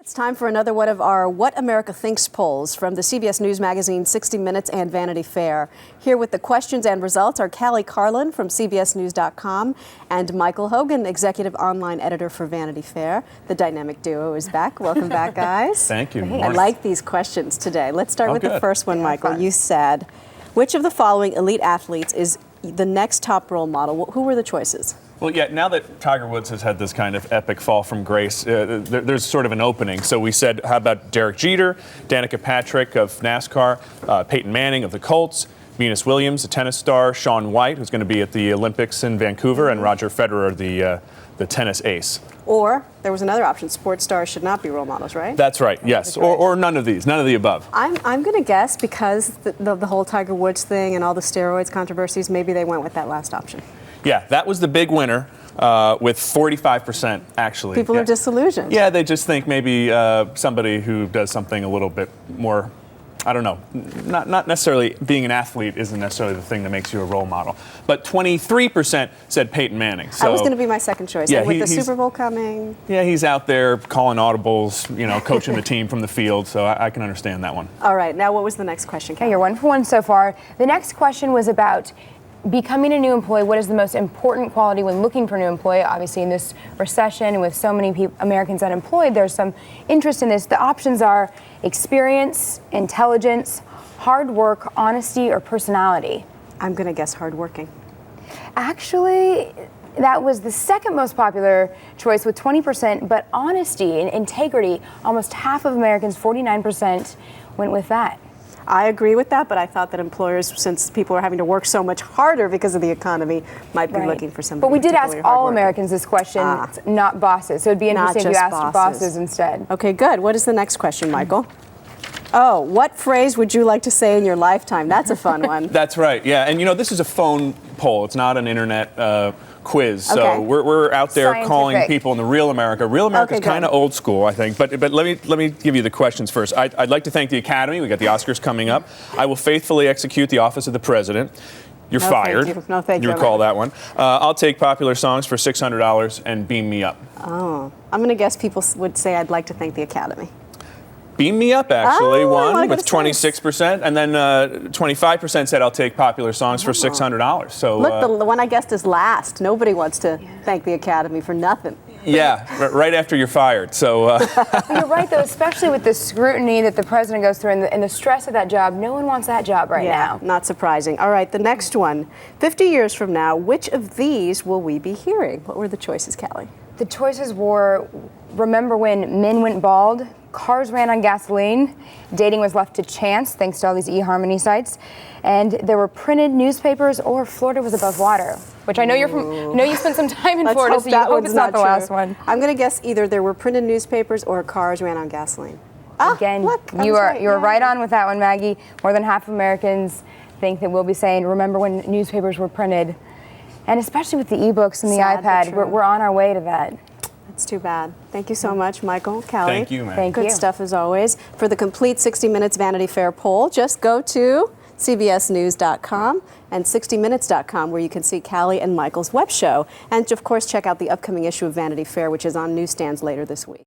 It's time for another one of our What America Thinks polls from the CBS News magazine 60 Minutes and Vanity Fair. Here with the questions and results are Carlin from CBSNews.com and Michael Hogan, executive online editor for Vanity Fair. The dynamic duo is back. Welcome back, guys. Thank you. I like these questions today. Let's start with the first one, Michael. Fun. You said, which of the following elite athletes is the next top role model? Who were the choices? Well, yeah, now that Tiger Woods has had this kind of epic fall from grace, there's sort of an opening. So we said, how about Derek Jeter, Danica Patrick of NASCAR, Peyton Manning of the Colts, Venus Williams, a tennis star, Shaun White, who's going to be at the Olympics in Vancouver, and Roger Federer, the tennis ace. Or there was another option, sports stars should not be role models, right? That's right, yes, or none of these, none of the above. I'm going to guess because the whole Tiger Woods thing and all the steroids controversies, maybe they went with that last option. Yeah, that was the big winner with 45% actually. People are disillusioned. Yeah, they just think maybe somebody who does something a little bit more, I don't know, not necessarily being an athlete isn't necessarily the thing that makes you a role model. But 23% said Peyton Manning. So, that was going to be my second choice. Yeah, and with the Super Bowl coming. Yeah, he's out there calling audibles, you know, coaching the team from the field, so I can understand that one. All right, now what was the next question, Cal? Okay, you're 1 for 1 so far. The next question was about becoming a new employee. What is the most important quality when looking for a new employee? Obviously, in this recession and with so many Americans unemployed, there's some interest in this. The options are experience, intelligence, hard work, honesty, or personality. I'm going to guess hardworking. Actually, that was the second most popular choice with 20%, but honesty and integrity, almost half of Americans, 49%, went with that. I agree with that, but I thought that employers, since people are having to work so much harder because of the economy, might be looking for somebody. But we did ask all hardworking. Americans this question, not bosses. So it'd be interesting if you asked bosses instead. Okay, good. What is the next question, Michael? Oh, what phrase would you like to say in your lifetime? That's a fun one. That's right, yeah. And you know, this is a phone poll. It's not an internet quiz. So we're out there calling people in the real America. Real America's kind of old school, I think. But let me give you the questions first. I'd like to thank the Academy. We got the Oscars coming up. I will faithfully execute the office of the president. You're fired. Thank you. No, thank you. You recall that one. I'll take popular songs for $600 and beam me up. Oh, I'm going to guess people would say I'd like to thank the Academy. Beam Me Up actually won with 26%, and then 25% said I'll take popular songs for $600. So look, the one I guessed is last. Nobody wants to thank the Academy for nothing. Yeah, right after you're fired. So you're right, though, especially with the scrutiny that the president goes through and the stress of that job. No one wants that job right now. Not surprising. All right, the next one. 50 years from now, which of these will we be hearing? What were the choices, Callie? The choices were, remember when men went bald? Cars ran on gasoline, dating was left to chance thanks to all these eHarmony sites, and there were printed newspapers, or Florida was above water, which I know you're from. I know you spent some time in Florida, so you hope it's not the last one. I'm going to guess either there were printed newspapers or cars ran on gasoline. Again, you are right on with that one, Maggie. More than half of Americans think that we'll be saying, remember when newspapers were printed, and especially with the e-books and the iPad, we're on our way to that. It's too bad. Thank you so much, Michael, Callie. Thank you, man. Thank you. Good stuff as always. For the complete 60 Minutes Vanity Fair poll, just go to CBSNews.com and 60minutes.com, where you can see Callie and Michael's web show. And of course, check out the upcoming issue of Vanity Fair, which is on newsstands later this week.